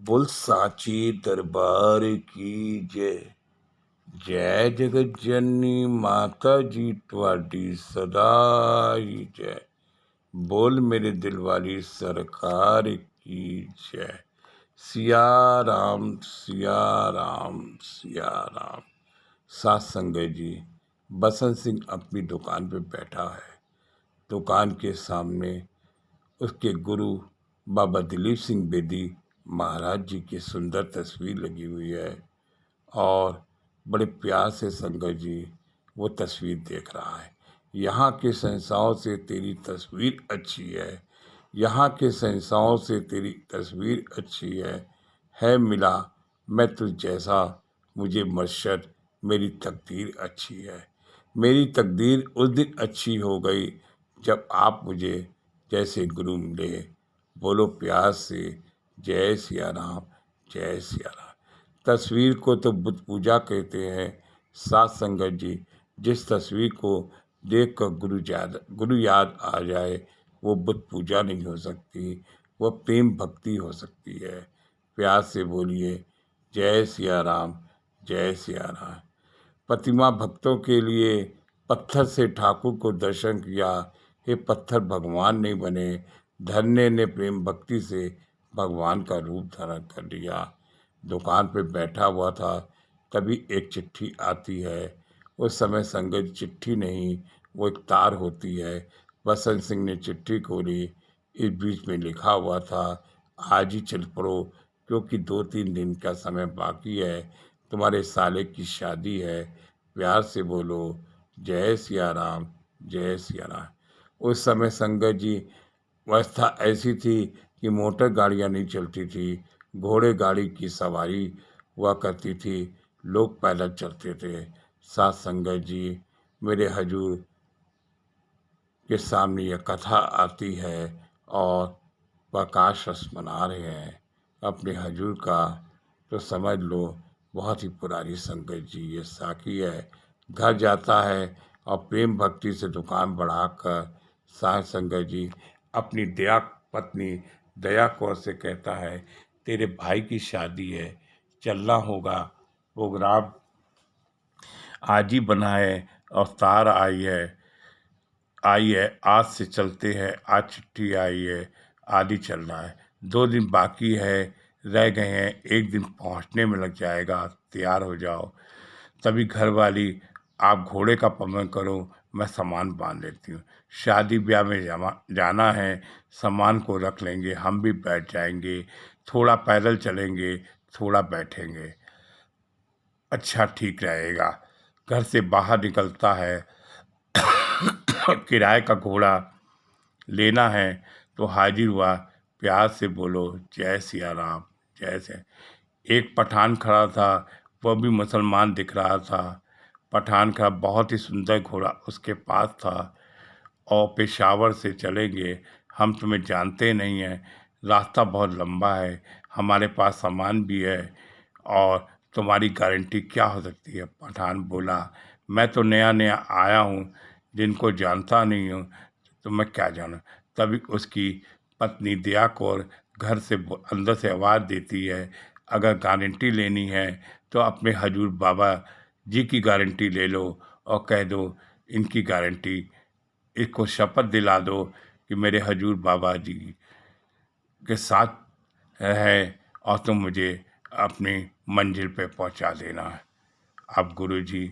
बोल साची दरबार की जय। जय जगत जननी माता जी ਤੁਹਾਡੀ सदा ही जय। बोल मेरे दिल वाली सरकार की जय। सिया राम सिया राम सिया राम। सात संगत जी, बसंत सिंह अपनी दुकान पे बैठा है। दुकान के सामने उसके गुरु बाबा दिलीप सिंह बेदी महाराज जी की सुंदर तस्वीर लगी हुई है और बड़े प्यार से संगत जी वो तस्वीर देख रहा है। यहाँ के संस्थाओं से तेरी तस्वीर अच्छी है, यहाँ के संस्थाओं से तेरी तस्वीर अच्छी है मिला मैं तुझ जैसा, मुझे मर्शद मेरी तकदीर अच्छी है। मेरी तकदीर उस दिन अच्छी हो गई जब आप मुझे जैसे गुरु मिले। बोलो प्यार से जय सिया राम जय सिया राम। तस्वीर को तो बुत पूजा कहते हैं। सात संगत जी, जिस तस्वीर को देखकर गुरु याद आ जाए वो बुत पूजा नहीं हो सकती, वो प्रेम भक्ति हो सकती है। प्यार से बोलिए जय सिया राम जय सिया राम। प्रतिमा भक्तों के लिए पत्थर से ठाकुर को दर्शन किया। हे पत्थर भगवान नहीं बने, धन्य ने प्रेम भक्ति से भगवान का रूप धारण कर लिया। दुकान पे बैठा हुआ था, तभी एक चिट्ठी आती है। उस समय संगत चिट्ठी नहीं, वो एक तार होती है। बसंत सिंह ने चिट्ठी खोली। इस बीच में लिखा हुआ था, आज ही चल पड़ो क्योंकि 2-3 दिन का समय बाकी है, तुम्हारे साले की शादी है। प्यार से बोलो जय सिया राम जय सिया राम। उस समय संगत जी व्यवस्था ऐसी थी कि मोटर गाड़ियां नहीं चलती थी, घोड़े गाड़ी की सवारी हुआ करती थी, लोग पैदल चलते थे। साथ संगत जी, मेरे हजूर के सामने यह कथा आती है और प्रकाश रस मना रहे हैं अपने हजूर का, तो समझ लो बहुत ही पुरानी संगत जी ये साखी है। घर जाता है और प्रेम भक्ति से दुकान बढ़ाकर साथ संगत जी अपनी दया पत्नी दया कौर से कहता है, तेरे भाई की शादी है, चलना होगा, प्रोग्राम आज ही बना है और तार आई है, आज से चलते हैं, आज चिट्ठी आई है, आज ही चलना है। 2 दिन बाकी है, रह गए हैं, 1 दिन पहुंचने में लग जाएगा, तैयार हो जाओ। तभी घर वाली, आप घोड़े का पवन करो, मैं सामान बांध लेती हूँ। शादी ब्याह में जाना है, सामान को रख लेंगे, हम भी बैठ जाएंगे, थोड़ा पैदल चलेंगे, थोड़ा बैठेंगे, अच्छा ठीक रहेगा। घर से बाहर निकलता है किराए का घोड़ा लेना है तो हाजिर हुआ। प्यार से बोलो जय सिया राम जय से। एक पठान खड़ा था, वह भी मुसलमान दिख रहा था। पठान का बहुत ही सुंदर घोड़ा उसके पास था और पेशावर से चलेंगे, हम तुम्हें जानते नहीं हैं, रास्ता बहुत लंबा है, हमारे पास सामान भी है और तुम्हारी गारंटी क्या हो सकती है। पठान बोला, मैं तो नया नया आया हूँ, जिनको जानता नहीं हूँ तो मैं क्या जानूँ। तभी उसकी पत्नी दया कौर घर से अंदर से आवाज़ देती है, अगर गारंटी लेनी है तो अपने हजूर बाबा जी की गारंटी ले लो और कह दो इनकी गारंटी, इसको शपथ दिला दो कि मेरे हजूर बाबा जी के साथ है और तुम मुझे अपनी मंजिल पे पहुंचा देना। अब गुरुजी,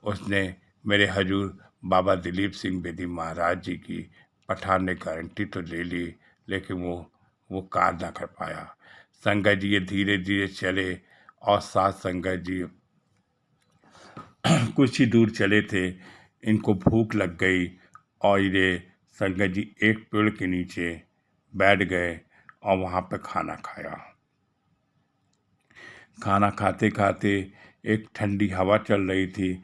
उसने मेरे हजूर बाबा दिलीप सिंह बेदी महाराज जी की पठान ने गारंटी तो ले ली, लेकिन वो कार ना कर पाया। संगत जी ये धीरे धीरे चले और साथ संगत जी कुछ ही दूर चले थे, इनको भूख लग गई और ये संगत जी एक पेड़ के नीचे बैठ गए और वहाँ पे खाना खाया। खाना खाते खाते एक ठंडी हवा चल रही थी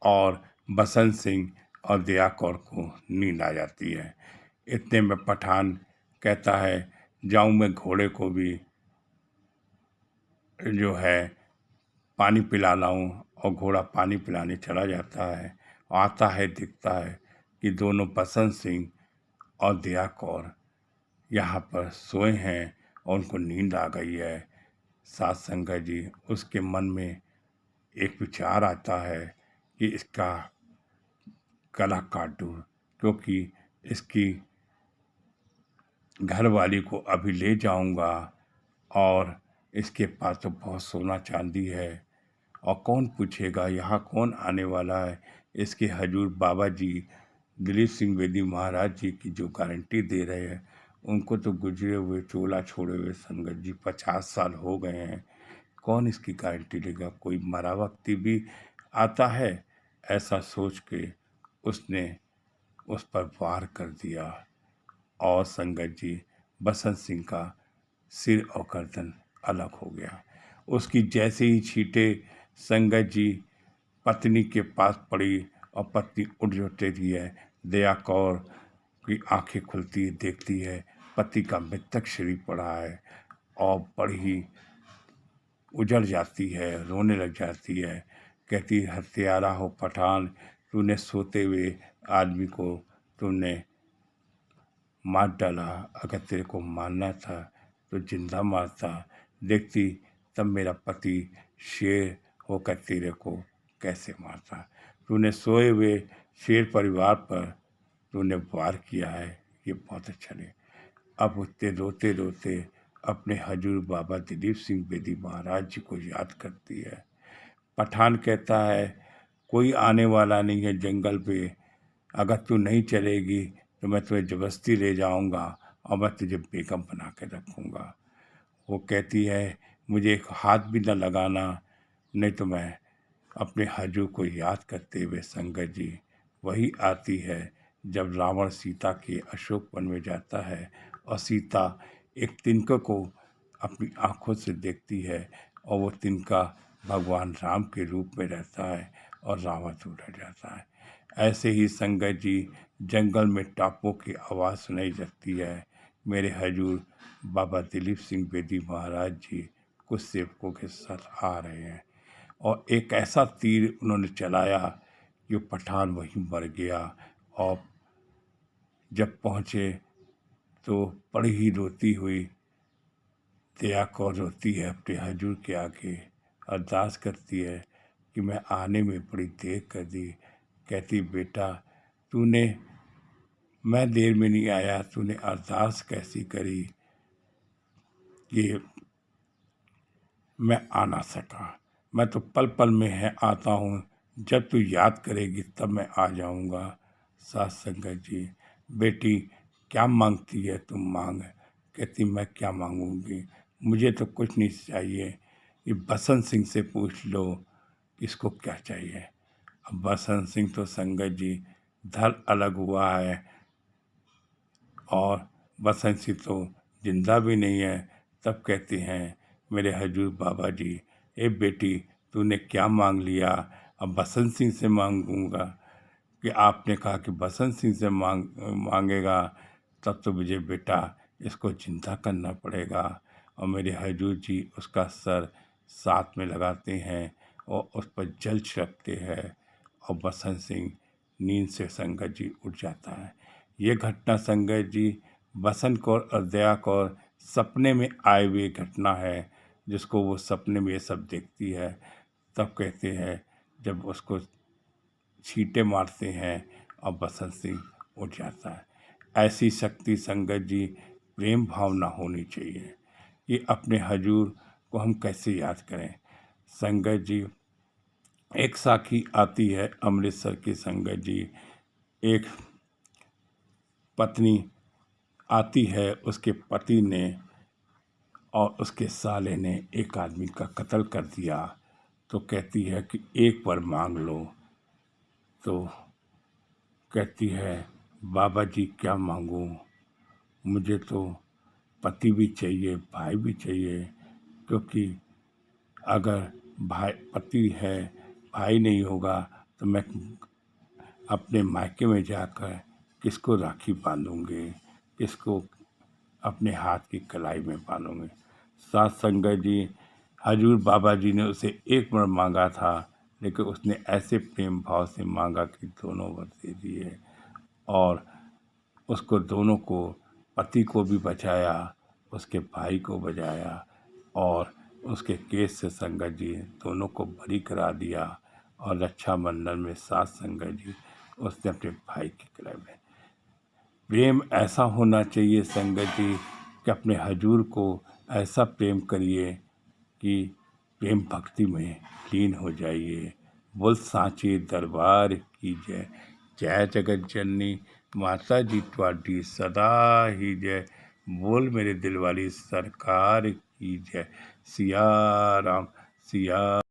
और बसंत सिंह और दया कौर को नींद आ जाती है। इतने में पठान कहता है, जाऊं मैं घोड़े को भी जो है पानी पिला लाऊं, और घोड़ा पानी पिलाने चला जाता है। आता है, दिखता है कि दोनों बसंत सिंह और दया कौर यहाँ पर सोए हैं और उनको नींद आ गई है। साथ संगत जी उसके मन में एक विचार आता है कि इसका गला काट दूँ, क्योंकि इसकी घरवाली को अभी ले जाऊंगा और इसके पास तो बहुत सोना चांदी है और कौन पूछेगा यहाँ कौन आने वाला है। इसके हजूर बाबा जी दिलीप सिंह बेदी महाराज जी की जो गारंटी दे रहे हैं, उनको तो गुजरे हुए चोला छोड़े हुए संगत जी 50 साल हो गए हैं। कौन इसकी गारंटी लेगा? कोई मरा व्यक्ति भी आता है। ऐसा सोच के उसने उस पर वार कर दिया और संगत जी बसंत सिंह का सिर और गर्दन अलग हो गया। उसकी जैसे ही छींटे संगत जी पत्नी के पास पड़ी और पत्नी उठ जाती है। दया कौर की आंखें खुलती है, देखती है पति का मृतक शरीर पड़ा है और बड़ी ही उजड़ जाती है, रोने लग जाती है। कहती हत्यारा हो पठान, तूने सोते हुए आदमी को तूने मार डाला। अगर तेरे को मारना था तो जिंदा मारता। देखती तब मेरा पति शेर होकर तेरे को कैसे मारता। तूने सोए हुए शेर परिवार पर तूने वार किया है, ये बहुत अच्छा नहीं। अब उठते रोते रोते अपने हजूर बाबा दिलीप सिंह बेदी महाराज जी को याद करती है। पठान कहता है कोई आने वाला नहीं है जंगल पे, अगर तू नहीं चलेगी तो मैं तुम्हें ज़बरदस्ती ले जाऊंगा और मैं तुझे बेगम बना के रखूंगा। वो कहती है मुझे एक हाथ भी न लगाना, नहीं तो मैं अपने हजू को याद करते हुए संगत जी वही आती है जब रावण सीता के अशोक वन में जाता है और सीता एक तिनका को अपनी आंखों से देखती है और वो तिनका भगवान राम के रूप में रहता है और रावण दूर रह जाता है। ऐसे ही संगत जी जंगल में टापों की आवाज़ सुनाई जाती है। मेरे हजूर बाबा दिलीप सिंह बेदी महाराज जी कुछ सेवकों के साथ आ रहे हैं और एक ऐसा तीर उन्होंने चलाया कि पठान वहीं मर गया। और जब पहुँचे तो बड़ी ही रोती हुई दया कौर रोती है अपने हजूर के आगे, अरदास करती है कि मैं आने में बड़ी देर कर दी। कहती बेटा तूने, मैं देर में नहीं आया, तूने अरदास कैसी करी कि मैं आ ना सका। मैं तो पल पल में है आता हूँ, जब तू याद करेगी तब मैं आ जाऊँगा। सास संगत जी बेटी क्या मांगती है तुम मांग। कहती मैं क्या मांगूंगी, मुझे तो कुछ नहीं चाहिए। ये बसंत सिंह से पूछ लो इसको क्या चाहिए। अब बसंत सिंह तो संगत जी धड़ अलग हुआ है और बसंत सिंह तो जिंदा भी नहीं है। तब कहते हैं मेरे हजूर बाबा जी, ए बेटी तूने क्या मांग लिया, अब बसंत सिंह से मांगूंगा। कि आपने कहा कि बसंत सिंह से मांगेगा, तब तो मुझे बेटा इसको जिंदा करना पड़ेगा। और मेरे हजूर जी उसका सर साथ में लगाते हैं और उस पर जल छिड़कते हैं और बसंत सिंह नींद से संगत जी उठ जाता है। ये घटना संगत जी बसंत कौर और दया कौर सपने में आए हुए घटना है, जिसको वो सपने में ये सब देखती है। तब कहते हैं जब उसको छींटे मारते हैं और बसंत सिंह उठ जाता है। ऐसी शक्ति संगत जी प्रेम भावना होनी चाहिए कि अपने हजूर को हम कैसे याद करें। संगत जी एक साखी आती है अमृतसर की संगत जी, एक पत्नी आती है, उसके पति ने और उसके साले ने एक आदमी का कत्ल कर दिया। तो कहती है कि एक बार मांग लो। तो कहती है बाबा जी क्या मांगूं, मुझे तो पति भी चाहिए भाई भी चाहिए, क्योंकि अगर भाई पति है भाई नहीं होगा तो मैं अपने मायके में जाकर किसको राखी बांधूंगी, किसको अपने हाथ की कलाई में बांधूंगी। साथ संगत जी हजूर बाबा जी ने उसे एक बार मांगा था, लेकिन उसने ऐसे प्रेम भाव से मांगा कि दोनों वर दे दिए और उसको दोनों को, पति को भी बचाया, उसके भाई को बचाया और उसके केस से संगत जी दोनों को बरी करा दिया और रक्षाबंधन में साथ संगत जी उसने अपने भाई के गले में। प्रेम ऐसा होना चाहिए संगत जी कि अपने हजूर को ऐसा प्रेम करिए कि प्रेम भक्ति में लीन हो जाइए। बोल सांचे दरबार की जय। जय जगत जननी माता जी ਤੁਹਾਡੀ सदा ही जय। बोल मेरे दिल वाली सरकार की जय। सिया राम सिया